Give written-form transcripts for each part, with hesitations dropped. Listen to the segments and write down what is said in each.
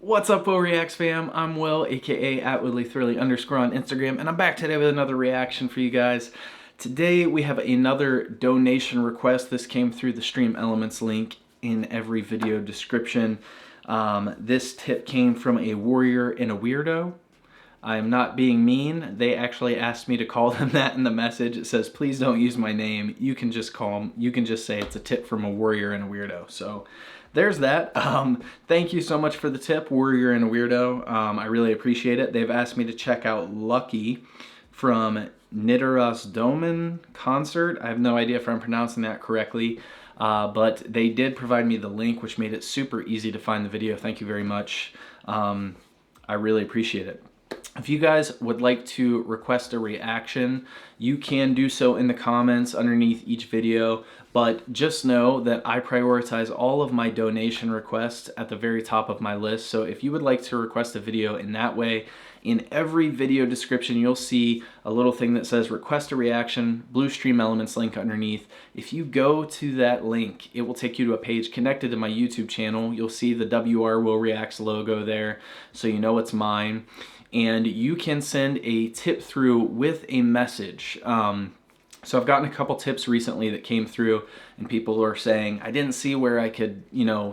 What's up, Will Reacts fam? I'm Will, aka @WillyThrilly_ on Instagram, and I'm back today with another reaction for you guys. Today we have another donation request. This came through the Stream Elements link in every video description. This tip came from a warrior and a weirdo. I'm not being mean. They actually asked me to call them that in the message. It says, please don't use my name. You can just call them. You can just say it's a tip from a warrior and a weirdo. So there's that. Thank you so much for the tip, warrior and a weirdo. I really appreciate it. They've asked me to check out Lucky from Nidarosdomen concert. I have no idea if I'm pronouncing that correctly. But they did provide me the link, which made it super easy to find the video. Thank you very much. I really appreciate it. If you guys would like to request a reaction, you can do so in the comments underneath each video, but just know that I prioritize all of my donation requests at the very top of my list. So if you would like to request a video in that way, in every video description, you'll see a little thing that says request a reaction, blue Stream Elements link underneath. If you go to that link, it will take you to a page connected to my YouTube channel. You'll see the WR Will Reacts logo there, so you know it's mine. And you can send a tip through with a message. So I've gotten a couple tips recently that came through, and people are saying, I didn't see where I could,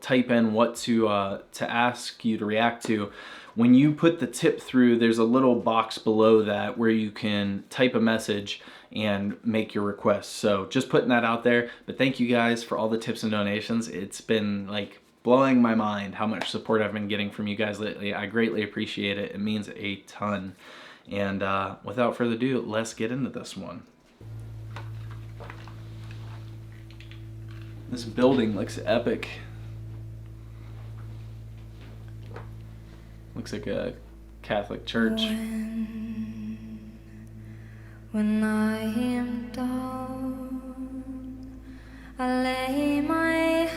type in what to ask you to react to. When you put the tip through, there's a little box below that where you can type a message and make your request. So just putting that out there. But thank you guys for all the tips and donations. It's been like blowing my mind how much support I've been getting from you guys lately. I greatly appreciate it. It means a ton. And without further ado, let's get into this one. This building looks epic. Looks like a Catholic church. When I am down, I lay my hand.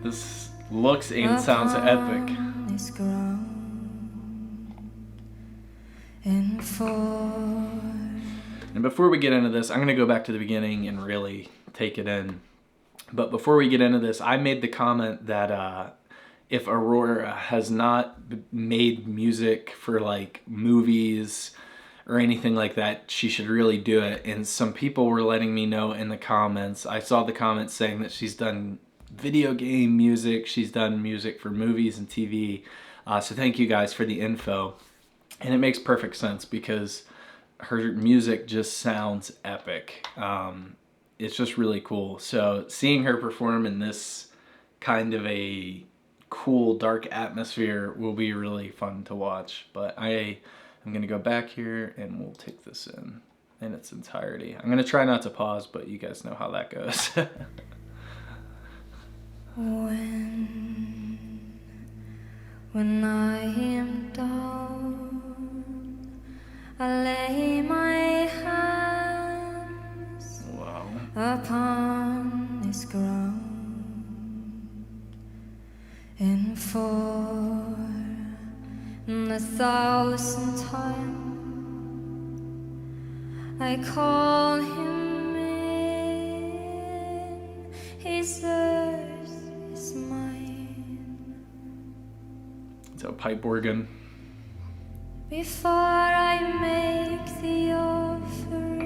This looks and sounds epic. And before we get into this, I'm going to go back to the beginning and really take it in. But before we get into this, I made the comment that if Aurora has not made music for like movies or anything like that, she should really do it. And some people were letting me know in the comments. I saw the comments saying that she's done video game music, she's done music for movies and TV. So thank you guys for the info. And it makes perfect sense because her music just sounds epic. It's just really cool. So seeing her perform in this kind of a cool dark atmosphere will be really fun to watch. But I'm gonna go back here and we'll take this in its entirety. I'm gonna try not to pause, but you guys know how that goes. When I am down, I lay my hands upon this ground, and for the 1,000th time I call him in. His earth is mine. It's a pipe organ. Before I make the offering,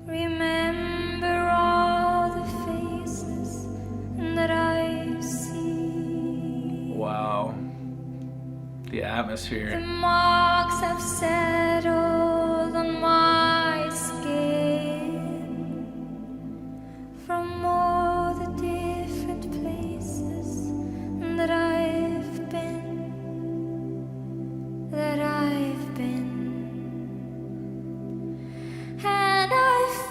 remember all the faces that I see. Wow. The atmosphere. The marks have settled on my skin from all the different places that I've been. And I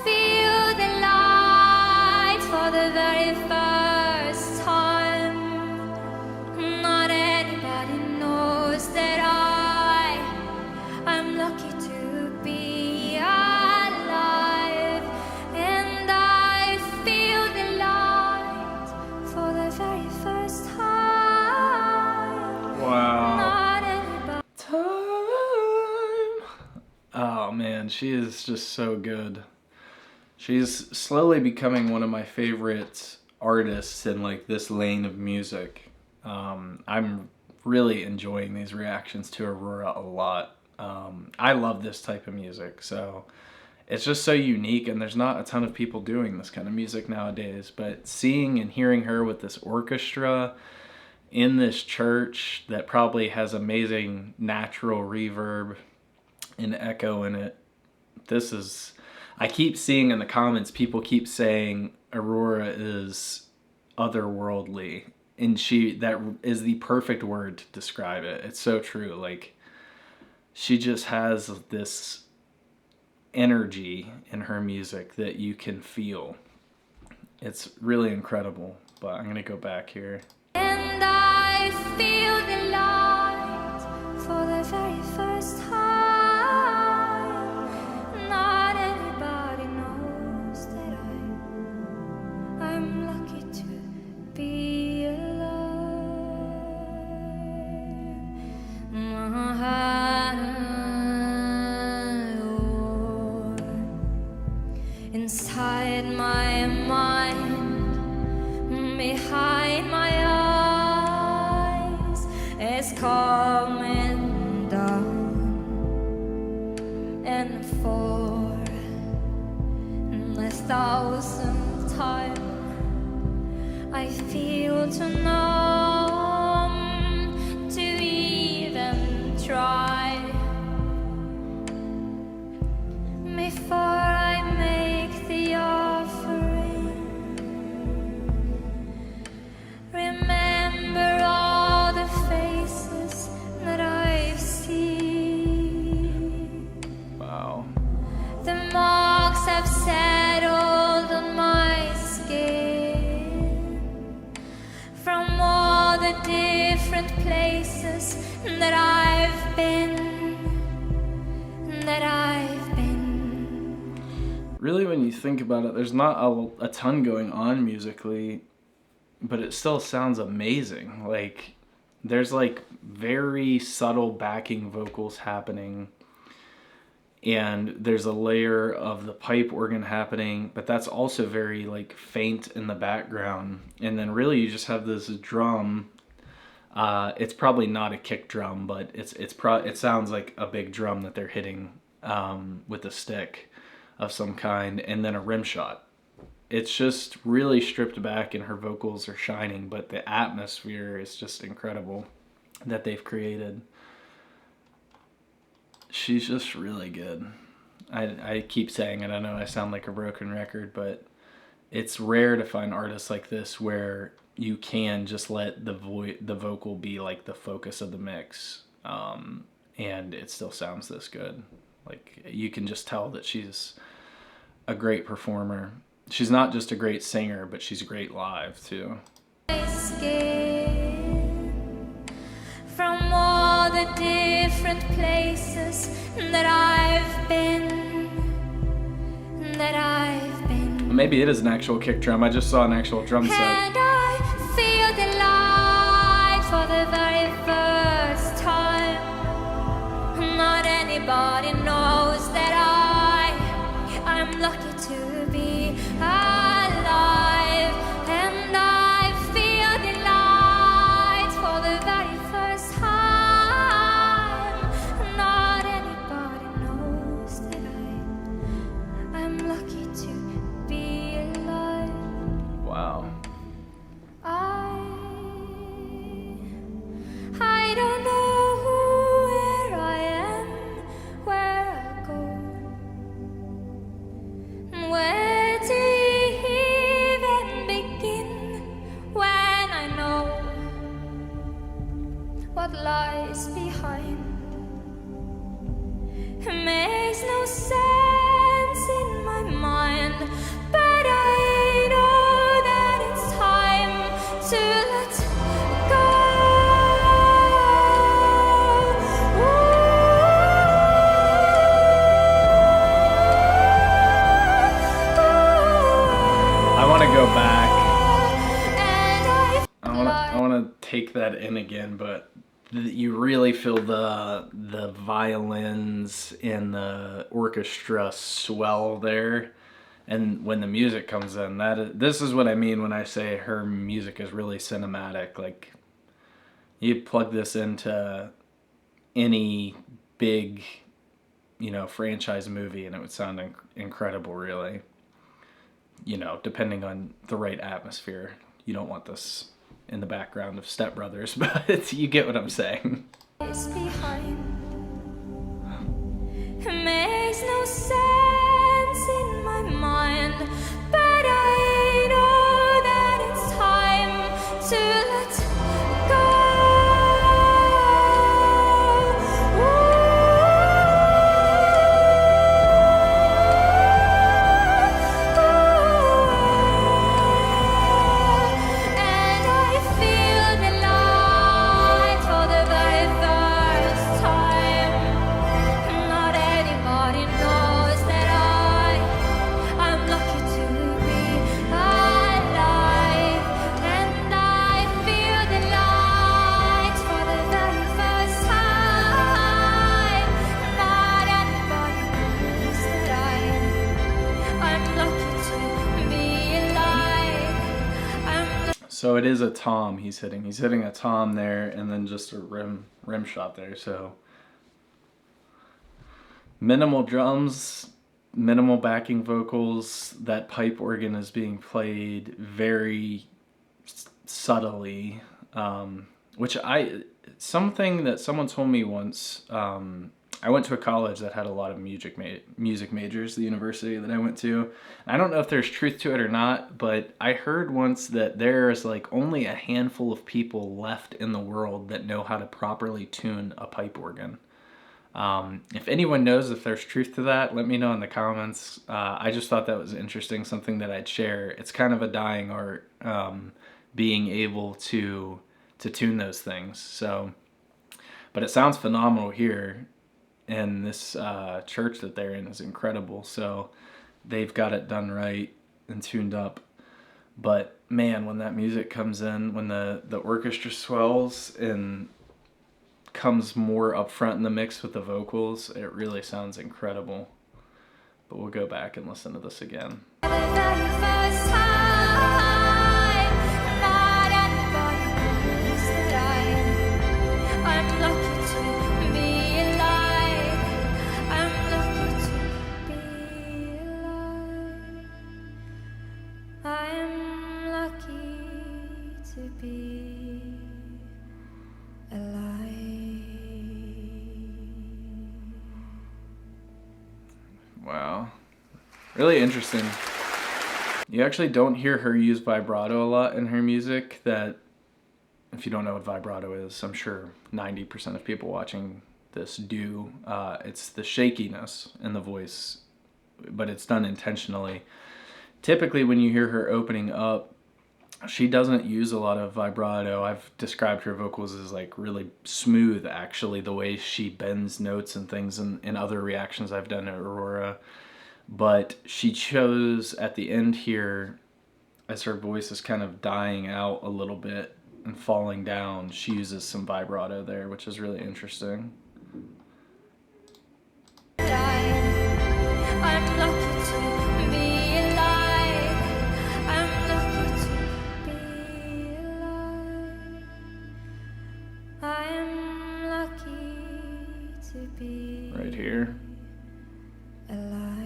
feel the light for the very first time. Not anybody knows that I'm lucky to be alive. And I feel the light for the very first time. Wow. Not anybody. Time. Oh man, she is just so good. She's slowly becoming one of my favorite artists in like this lane of music. I'm really enjoying these reactions to Aurora a lot. I love this type of music, so it's just so unique, and there's not a ton of people doing this kind of music nowadays. But seeing and hearing her with this orchestra in this church that probably has amazing natural reverb and echo in it, this is, I keep seeing in the comments, people keep saying Aurora is otherworldly, and that is the perfect word to describe it. It's so true. Like, she just has this energy in her music that you can feel. It's really incredible. But I'm gonna go back here. And I feel the light for the very first time. Not anybody knows that I'm lucky to be alive. Inside my mind, behind my eyes, is coming down, and for the 1,000th time I feel too numb to even try. Before I make the offering, remember all the faces that I've seen. Wow. The marks have settled on my skin from all the different places that I've been. Really, when you think about it, there's not a ton going on musically, but it still sounds amazing. Like, there's like very subtle backing vocals happening, and there's a layer of the pipe organ happening, but that's also very like faint in the background. And then really you just have this drum. It's probably not a kick drum, but it sounds like a big drum that they're hitting with a stick of some kind, and then a rim shot. It's just really stripped back, and her vocals are shining, but the atmosphere is just incredible that they've created. She's just really good. I keep saying it, I know I sound like a broken record, but it's rare to find artists like this where you can just let the vocal be like the focus of the mix, and it still sounds this good. Like, you can just tell that she's a great performer. She's not just a great singer, but she's great live too. From all the different places that I've been. Maybe it is an actual kick drum. I just saw an actual drum set. And I feel the light for the very first time. Not anybody knows that I'm lucky to be alive. And I feel the light for the very first time. Not anybody knows that I'm lucky to be alive. Wow. I don't know where I am, where I go. Where to even begin when I know what lies behind? It makes no sense in my mind, but I know that it's time to let go. I want to go back. And I want to take that in again, but you really feel the violins and the orchestra swell there, And when the music comes in, this is what I mean when I say her music is really cinematic. Like, you plug this into any big, franchise movie and it would sound incredible, really. Depending on the right atmosphere. You don't want this in the background of Step Brothers, but you get what I'm saying. It's behind. It makes no sense in my mind, but I know that it's time to let go. And I feel the light for the very first time. Not anybody knows that I'm lucky to be alive. And I feel the light for the very first time. Not anybody knows that I'm lucky to be alive. So it is a tom he's hitting. He's hitting a tom there, and then just a rim shot there. So minimal drums, minimal backing vocals. That pipe organ is being played very subtly, which something that someone told me once. I went to a college that had a lot of music majors, the university that I went to. I don't know if there's truth to it or not, but I heard once that there's like only a handful of people left in the world that know how to properly tune a pipe organ. If anyone knows if there's truth to that, let me know in the comments. I just thought that was interesting, something that I'd share. It's kind of a dying art, being able to tune those things. So, but it sounds phenomenal here. And this church that they're in is incredible. So they've got it done right and tuned up. But man, when that music comes in, when the orchestra swells and comes more up front in the mix with the vocals, it really sounds incredible. But we'll go back and listen to this again. For the very first time, not anybody knows that I'm lucky to be alive. I'm lucky to be alive. I'm lucky to be alive. Wow. Really interesting. You actually don't hear her use vibrato a lot in her music. That, if you don't know what vibrato is, I'm sure 90% of people watching this do. It's the shakiness in the voice, but it's done intentionally. Typically when you hear her opening up, she doesn't use a lot of vibrato. I've described her vocals as like really smooth, actually, the way she bends notes and things in other reactions I've done to Aurora. But she chose at the end here, as her voice is kind of dying out a little bit and falling down, she uses some vibrato there, which is really interesting. I'm lucky to be alive. I'm lucky to be alive. I'm lucky to be Right here. alive.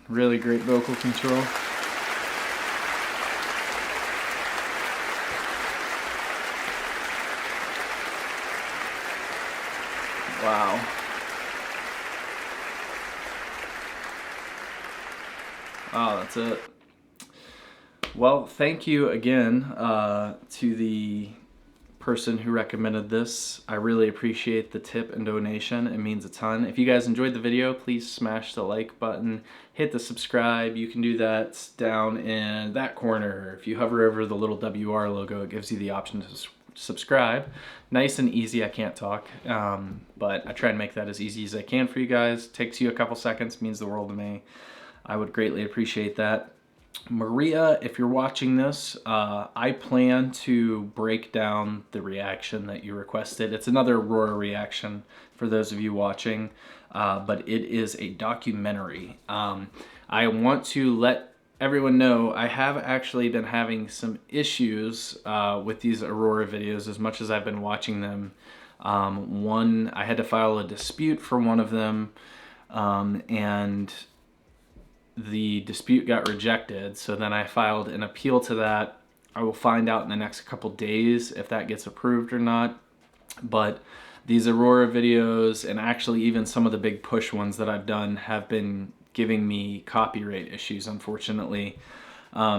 Really great vocal control. Wow. Oh, that's it. Well, thank you again to the person who recommended this. I really appreciate the tip and donation. It means a ton. If you guys enjoyed the video, please smash the like button, hit the subscribe. You can do that down in that corner. If you hover over the little WR logo, it gives you the option to subscribe. Nice and easy. I can't talk, but I try and make that as easy as I can for you guys. Takes you a couple seconds, means the world to me. I would greatly appreciate that. Maria, if you're watching this, I plan to break down the reaction that you requested. It's another Aurora reaction for those of you watching, but it is a documentary. I want to let everyone know I have actually been having some issues with these Aurora videos as much as I've been watching them. One, I had to file a dispute for one of them, and the dispute got rejected, so then I filed an appeal to that. I will find out in the next couple days if that gets approved or not. But these Aurora videos, and actually even some of the big push ones that I've done, have been giving me copyright issues, unfortunately.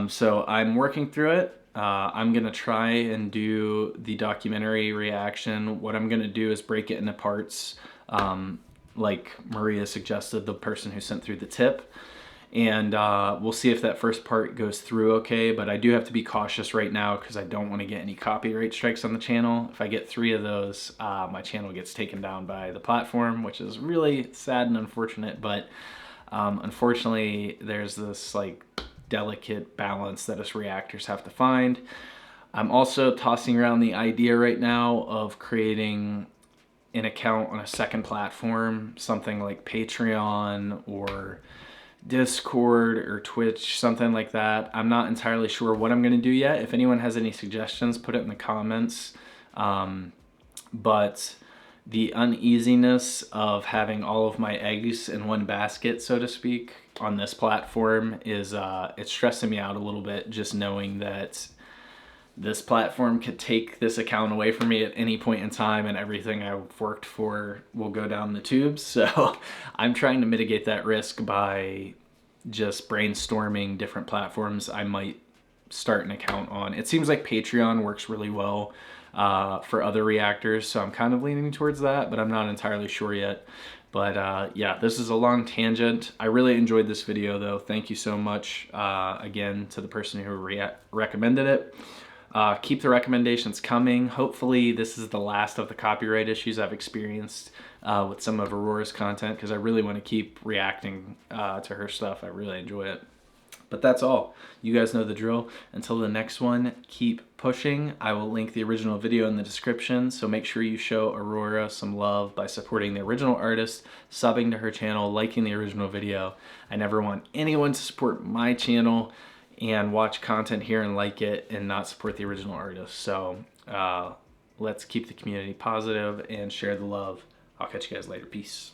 So I'm working through it. I'm gonna try and do the documentary reaction. What I'm gonna do is break it into parts, like Maria suggested, the person who sent through the tip. And we'll see if that first part goes through okay, but I do have to be cautious right now because I don't want to get any copyright strikes on the channel. If I get 3 of those, my channel gets taken down by the platform, which is really sad and unfortunate, but unfortunately there's this like delicate balance that us reactors have to find. I'm also tossing around the idea right now of creating an account on a second platform, something like Patreon or Discord or Twitch, something like that. I'm not entirely sure what I'm going to do yet. If anyone has any suggestions, put it in the comments. But the uneasiness of having all of my eggs in one basket, so to speak, on this platform is it's stressing me out a little bit, just knowing that this platform could take this account away from me at any point in time and everything I've worked for will go down the tubes. So I'm trying to mitigate that risk by just brainstorming different platforms I might start an account on. It seems like Patreon works really well for other reactors, so I'm kind of leaning towards that, but I'm not entirely sure yet. But yeah, this is a long tangent. I really enjoyed this video though. Thank you so much again to the person who recommended it. Keep the recommendations coming. Hopefully this is the last of the copyright issues I've experienced with some of Aurora's content, because I really want to keep reacting to her stuff. I really enjoy it. But that's all. You guys know the drill. Until the next one, keep pushing. I will link the original video in the description, so make sure you show Aurora some love by supporting the original artist, subbing to her channel, liking the original video. I never want anyone to support my channel and watch content here and like it and not support the original artist. So let's keep the community positive and share the love. I'll catch you guys later. Peace.